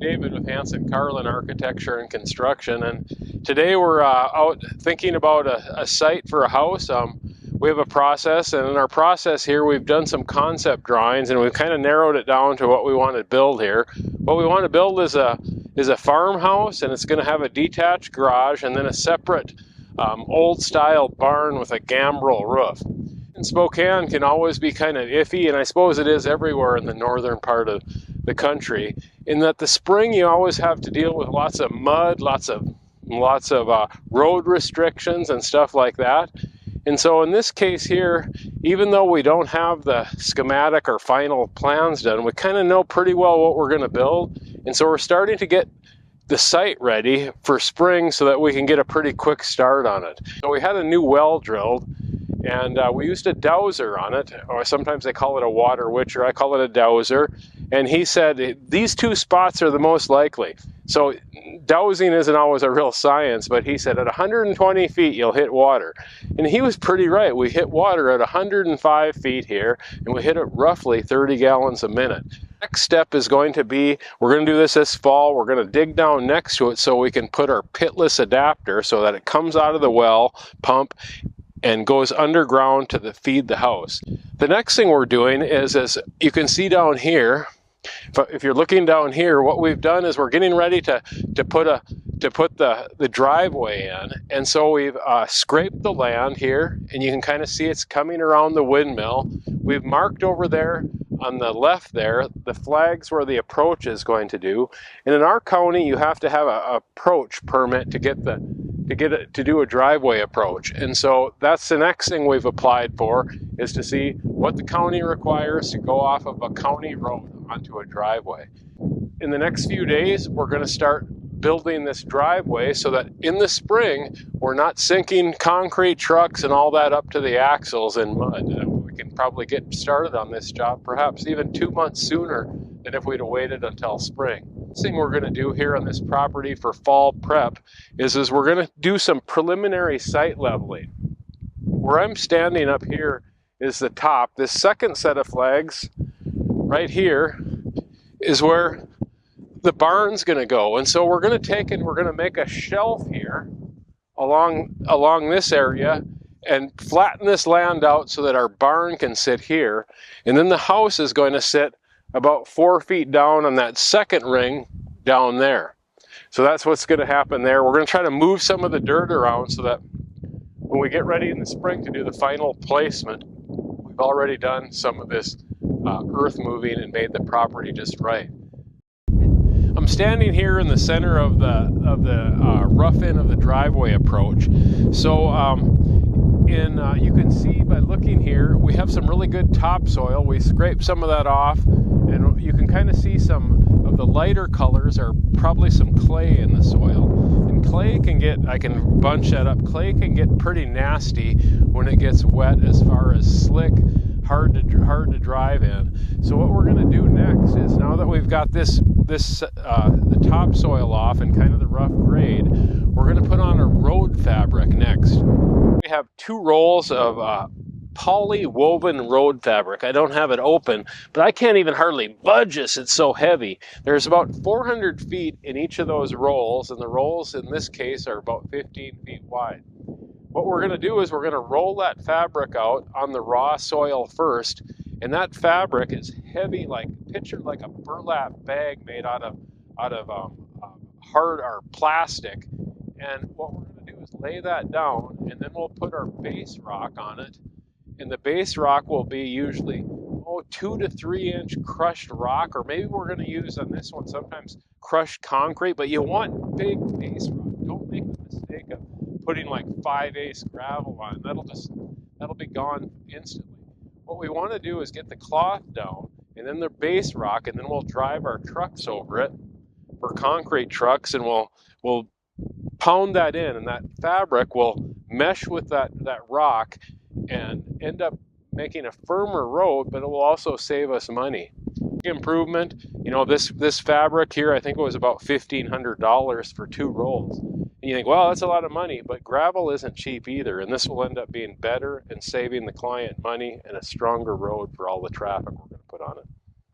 David with Hanson Carlin Architecture and Construction, and today we're out thinking about a site for a house. We have a process, and in our process here we've done some concept drawings and we've kind of narrowed it down to what we want to build here. What we want to build is a farmhouse, and it's going to have a detached garage and then a separate old style barn with a gambrel roof. In Spokane can always be kind of iffy, and I suppose it is everywhere in the northern part of the country, in that the spring you always have to deal with lots of mud, lots of road restrictions and stuff like that. And so in this case here, even though we don't have the schematic or final plans done, we kind of know pretty well what we're going to build. And so we're starting to get the site ready for spring so that we can get a pretty quick start on it. So we had a new well drilled, and we used a dowser on it, or sometimes they call it a water witcher. I call it a dowser. And he said these two spots are the most likely. So dowsing isn't always a real science, but he said at 120 feet you'll hit water. And he was pretty right. We hit water at 105 feet here, and we hit it roughly 30 gallons a minute. Next step is going to be, we're going to do this fall, we're going to dig down next to it so we can put our pitless adapter so that it comes out of the well pump and goes underground to feed the house. The next thing we're doing is, as you can see down here, if you're looking down here, what we've done is we're getting ready to put the driveway in. And so we've scraped the land here, and you can kind of see it's coming around the windmill. We've marked over there on the left there the flags where the approach is going to do. And in our county, you have to have an approach permit to do a driveway approach. And so that's the next thing we've applied for, is to see what the county requires to go off of a county road onto a driveway. In the next few days, we're going to start building this driveway so that in the spring, we're not sinking concrete trucks and all that up to the axles in mud. We can probably get started on this job perhaps even 2 months sooner than if we'd have waited until spring. The thing we're going to do here on this property for fall prep is we're going to do some preliminary site leveling. Where I'm standing up here is the top. This second set of flags right here is where the barn's going to go. And so we're going to take and we're going to make a shelf here along this area and flatten this land out so that our barn can sit here. And then the house is going to sit about 4 feet down on that second ring down there. So that's what's going to happen there. We're going to try to move some of the dirt around so that when we get ready in the spring to do the final placement, we've already done some of this earth moving and made the property just right. I'm standing here in the center of the rough end of the driveway approach. So you can see by looking here, we have some really good topsoil. We scraped some of that off, and you can kind of see some of the lighter colors are probably some clay in the soil. And clay can get, I can bunch that up, clay can get pretty nasty when it gets wet, as far as slick, hard to drive in. So what we're going to do next is, now that we've got the topsoil off and kind of the rough grade, we're going to put on a road fabric next. We have 2 rolls of poly woven road fabric. I don't have it open, but I can't even hardly budge this, it's so heavy. There's about 400 feet in each of those rolls, and the rolls in this case are about 15 feet wide. What we're going to do is we're going to roll that fabric out on the raw soil first, and that fabric is heavy, pictured like a burlap bag made out of hard or plastic. And what we're going to do is lay that down, and then we'll put our base rock on it. And the base rock will be usually 2 to 3 inch crushed rock, or maybe we're going to use on this one sometimes crushed concrete, but you want big base rock. Don't make the mistake of putting like 5/8 gravel on. That'll be gone instantly. What we want to do is get the cloth down, and then the base rock, and then we'll drive our trucks over it for concrete trucks, and we'll pound that in, and that fabric will mesh with that rock and end up making a firmer road, but it will also save us money. Improvement, this fabric here, I think it was about $1,500 for 2 rolls. And you think, well, that's a lot of money, but gravel isn't cheap either, and this will end up being better and saving the client money and a stronger road for all the traffic.